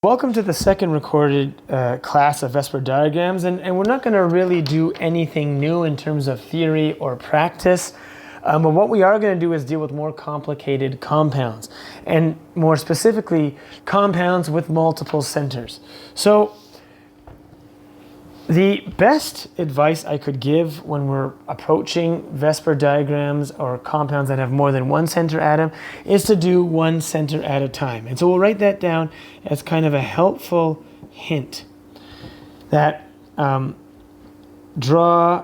Welcome to the second recorded class of VSEPR diagrams, and we're not going to really do anything new in terms of theory or practice, but what we are going to do is deal with more complicated compounds, and more specifically, compounds with multiple centers. So the best advice I could give when we're approaching VSEPR diagrams or compounds that have more than one center atom is to do one center at a time. And so we'll write that down as kind of a helpful hint that draw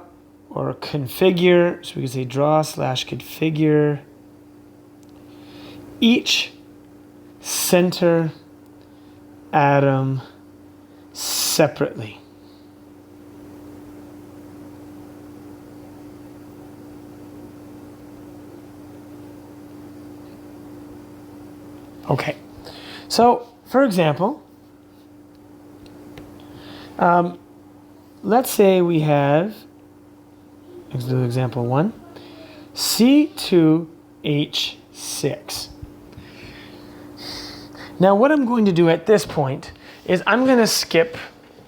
or configure, so we can say draw/configure each center atom separately. Okay, so for example, let's say we have, let's do example 1, C2H6. Now what I'm going to do at this point is I'm going to skip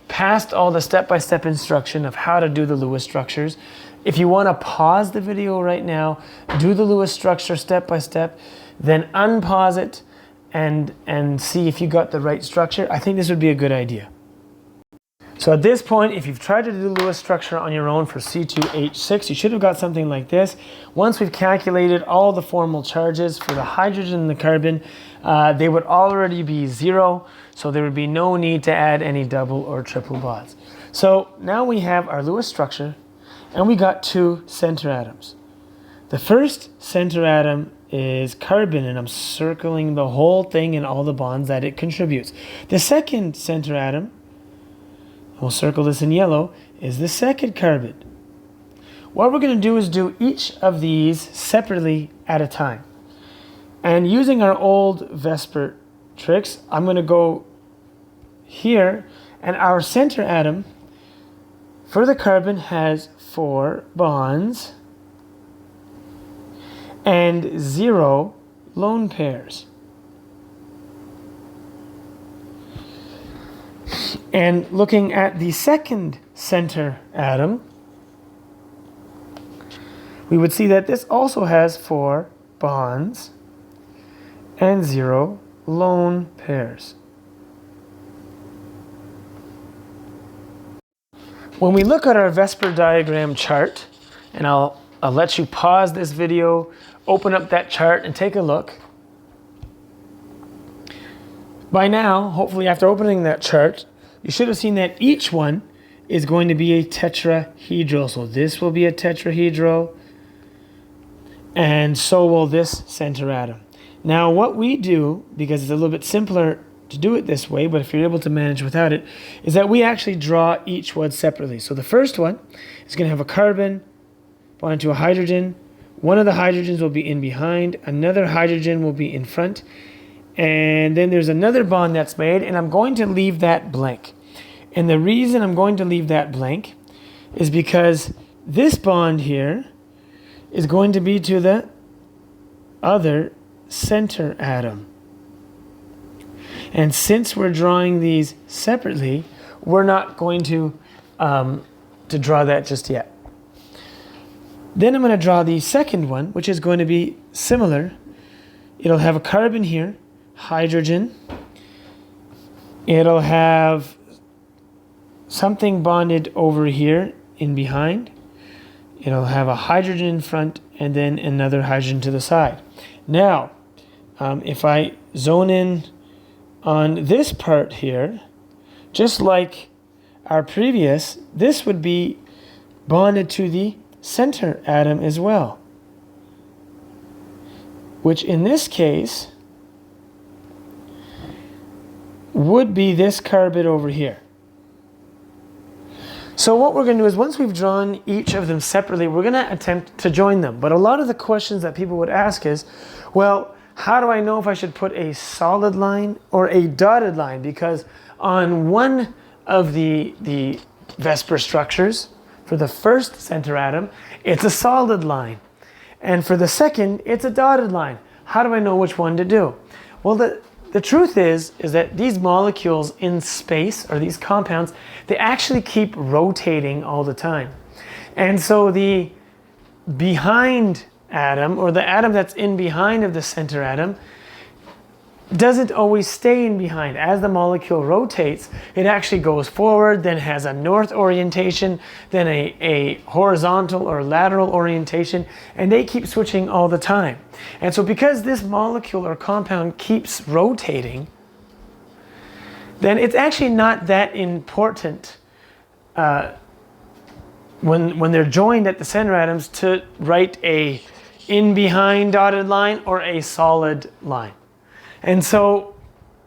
past all the step-by-step instruction of how to do the Lewis structures. If you want to pause the video right now, do the Lewis structure step by step, then unpause it, and see if you got the right structure. I think this would be a good idea. So at this point, if you've tried to do the Lewis structure on your own for C2H6, you should have got something like this. Once we've calculated all the formal charges for the hydrogen and the carbon, they would already be 0, so there would be no need to add any double or triple bonds. So now we have our Lewis structure, and we got 2 center atoms. The first center atom is carbon, and I'm circling the whole thing and all the bonds that it contributes. The second center atom, we'll circle this in yellow, is the second carbon. What we're going to do is do each of these separately at a time. And using our old VSEPR tricks, I'm going to go here, and our center atom for the carbon has 4 bonds and 0 lone pairs. And looking at the second center atom, we would see that this also has 4 bonds and 0 lone pairs. When we look at our VSEPR diagram chart, and I'll let you pause this video, open up that chart and take a look. By now, hopefully after opening that chart, you should have seen that each one is going to be a tetrahedral. So this will be a tetrahedral, and so will this center atom. Now what we do, because it's a little bit simpler to do it this way, but if you're able to manage without it, is that we actually draw each one separately. So the first one is going to have a carbon bonded to a hydrogen. One of the hydrogens will be in behind, another hydrogen will be in front, and then there's another bond that's made, and I'm going to leave that blank. And the reason I'm going to leave that blank is because this bond here is going to be to the other center atom. And since we're drawing these separately, we're not going to draw that just yet. Then I'm going to draw the second one, which is going to be similar. It'll have a carbon here, hydrogen. It'll have something bonded over here in behind. It'll have a hydrogen in front and then another hydrogen to the side. Now, if I zone in on this part here, just like our previous, this would be bonded to the center atom as well, which in this case would be this carbon over here. So what we're going to do is, once we've drawn each of them separately, we're going to attempt to join them. But a lot of the questions that people would ask is, well, how do I know if I should put a solid line or a dotted line? Because on one of the VSEPR structures, for the first center atom, it's a solid line. And for the second, it's a dotted line. How do I know which one to do? Well, the the truth is that these molecules in space, or these compounds, they actually keep rotating all the time. And so the behind atom, or the atom that's in behind of the center atom, doesn't always stay in behind. As the molecule rotates, it actually goes forward, then has a north orientation, then a horizontal or lateral orientation, and they keep switching all the time. And so because this molecule or compound keeps rotating, then it's actually not that important when they're joined at the center atoms to write a in behind dotted line or a solid line. And so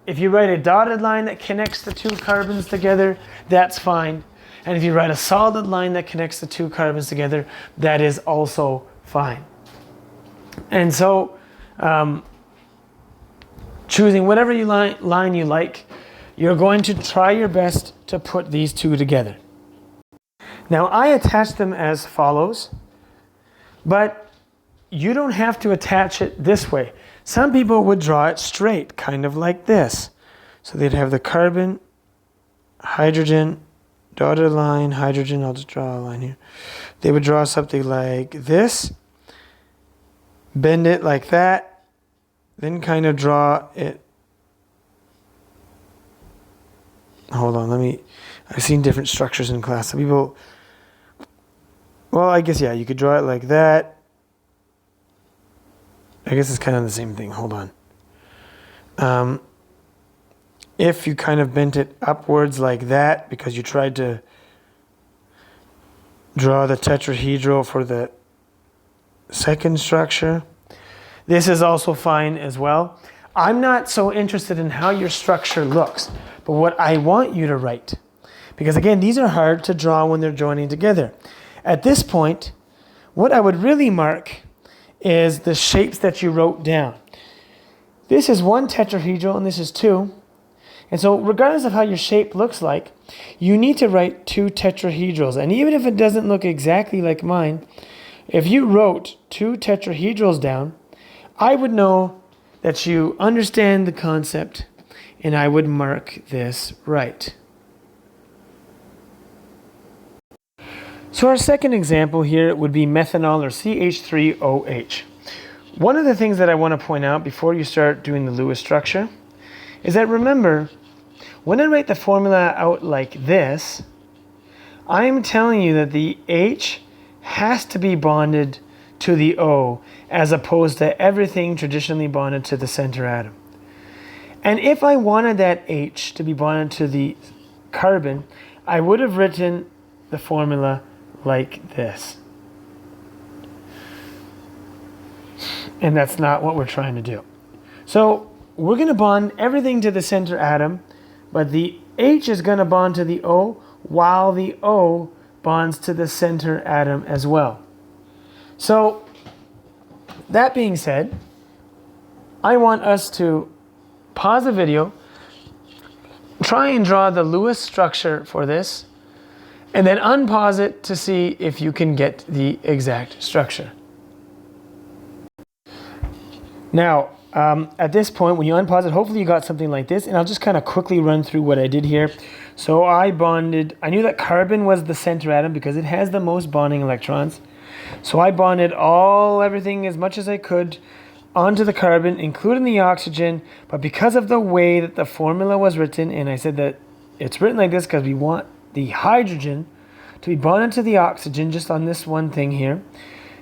if you write a dotted line that connects the two carbons together, that's fine. And if you write a solid line that connects the two carbons together, that is also fine. And so choosing whatever line you like, you're going to try your best to put these two together. Now I attach them as follows, but you don't have to attach it this way. Some people would draw it straight, kind of like this. So they'd have the carbon, hydrogen, dotted line, hydrogen. I'll just draw a line here. They would draw something like this, bend it like that, then kind of draw it. Hold on, I've seen different structures in class. Some people, well, I guess, yeah, you could draw it like that. I guess it's kind of the same thing. Hold on. If you kind of bent it upwards like that, because you tried to draw the tetrahedral for the second structure, this is also fine as well. I'm not so interested in how your structure looks, but what I want you to write, because again, these are hard to draw when they're joining together. At this point, what I would really mark is the shapes that you wrote down. This is one tetrahedral and this is two. And so regardless of how your shape looks like, you need to write two tetrahedrals. And even if it doesn't look exactly like mine, if you wrote two tetrahedrals down, I would know that you understand the concept, and I would mark this right. So our second example here would be methanol, or CH3OH. One of the things that I want to point out before you start doing the Lewis structure is that, remember, when I write the formula out like this, I'm telling you that the H has to be bonded to the O, as opposed to everything traditionally bonded to the center atom. And if I wanted that H to be bonded to the carbon, I would have written the formula like this. And that's not what we're trying to do. So we're going to bond everything to the center atom, but the H is going to bond to the O, while the O bonds to the center atom as well. So that being said, I want us to pause the video, try and draw the Lewis structure for this, and then unpause it to see if you can get the exact structure. Now, at this point, when you unpause it, hopefully you got something like this, and I'll just kind of quickly run through what I did here. So I knew that carbon was the center atom because it has the most bonding electrons. So I bonded everything as much as I could onto the carbon, including the oxygen, but because of the way that the formula was written, and I said that it's written like this because we want the hydrogen to be bonded to the oxygen just on this one thing here.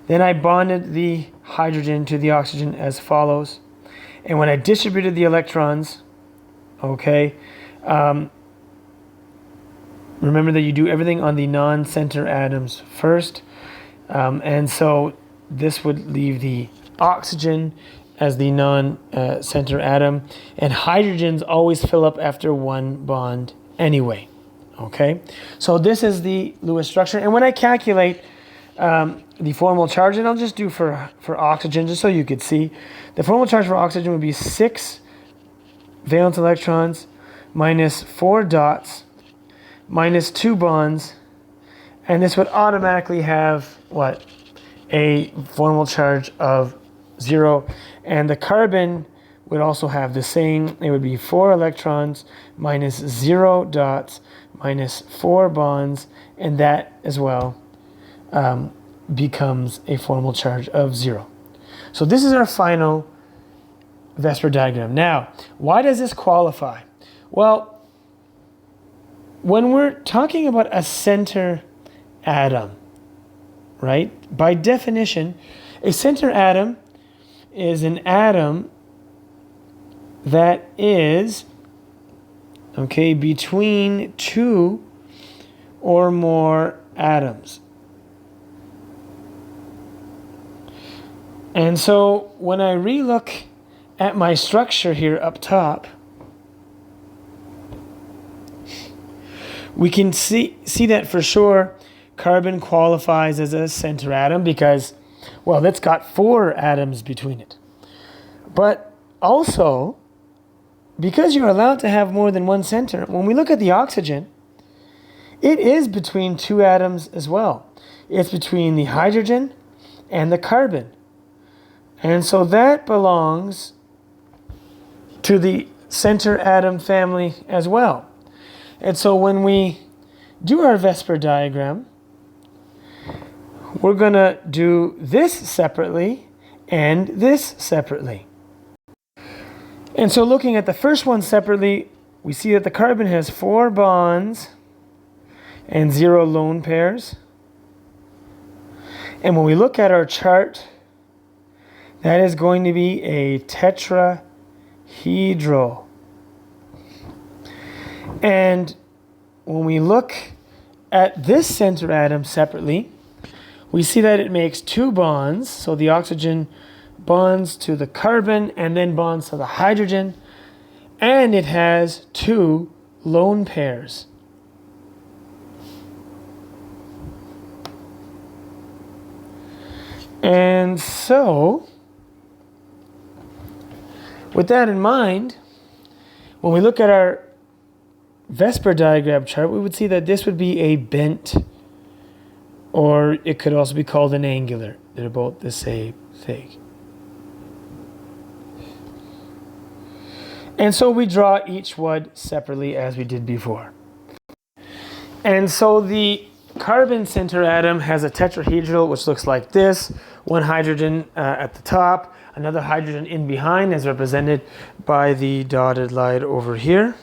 Then I bonded the hydrogen to the oxygen as follows. And when I distributed the electrons, okay, remember that you do everything on the non-center atoms first. And so this would leave the oxygen as the non-center atom. And hydrogens always fill up after one bond anyway. Okay, so this is the Lewis structure. And when I calculate the formal charge, and I'll just do for oxygen, just so you could see, the formal charge for oxygen would be 6 valence electrons minus 4 dots minus 2 bonds, and this would automatically have what? A formal charge of 0. And the carbon would also have the same. It would be 4 electrons minus 0 dots minus 4 bonds, and that as well becomes a formal charge of 0. So this is our final VSEPR diagram. Now, why does this qualify? Well, when we're talking about a center atom, right? By definition, a center atom is an atom that is, okay, between 2 or more atoms. And so when I relook at my structure here up top, we can see that for sure carbon qualifies as a center atom because, well, it's got 4 atoms between it. But also, because you're allowed to have more than one center, when we look at the oxygen, it is between 2 atoms as well. It's between the hydrogen and the carbon. And so that belongs to the center atom family as well. And so when we do our VSEPR diagram, we're going to do this separately and this separately. And so looking at the first one separately, we see that the carbon has 4 bonds and 0 lone pairs. And when we look at our chart, that is going to be a tetrahedral. And when we look at this center atom separately, we see that it makes 2 bonds. So the oxygen bonds to the carbon and then bonds to the hydrogen. And it has 2 lone pairs. And so, with that in mind, when we look at our VSEPR diagram chart, we would see that this would be a bent, or it could also be called an angular. They're both the same thing. And so we draw each one separately as we did before. And so the carbon center atom has a tetrahedral which looks like this. 1 hydrogen at the top, another hydrogen in behind as represented by the dotted line over here.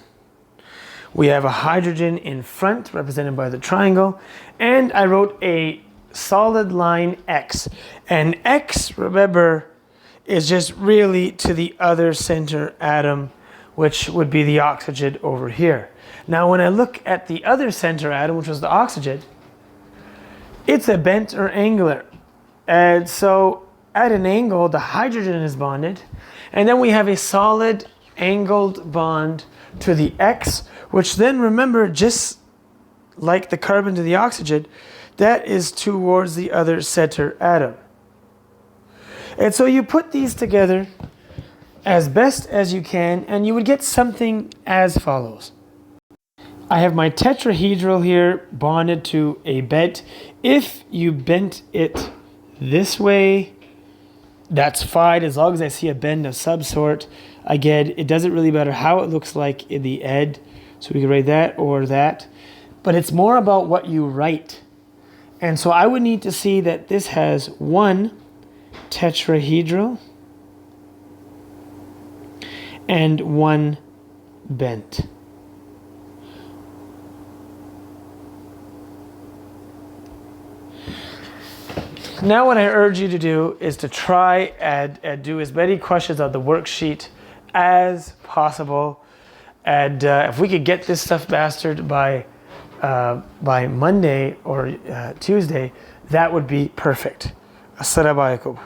We have a hydrogen in front represented by the triangle, and I wrote a solid line X. And X, remember, is just really to the other center atom, which would be the oxygen over here. Now when I look at the other center atom, which was the oxygen, it's a bent or angular. And so at an angle, the hydrogen is bonded, and then we have a solid angled bond to the X, which then, remember, just like the carbon to the oxygen, that is towards the other center atom. And so you put these together as best as you can, and you would get something as follows. I have my tetrahedral here bonded to a bent. If you bent it this way, that's fine, as long as I see a bend of some sort. Again, it doesn't really matter how it looks like in the end. So we can write that or that. But it's more about what you write. And so I would need to see that this has 1 tetrahedral and 1 bent. Now what I urge you to do is to try and do as many questions on the worksheet as possible. And if we could get this stuff mastered by Monday or Tuesday, that would be perfect. Assalamu alaikum.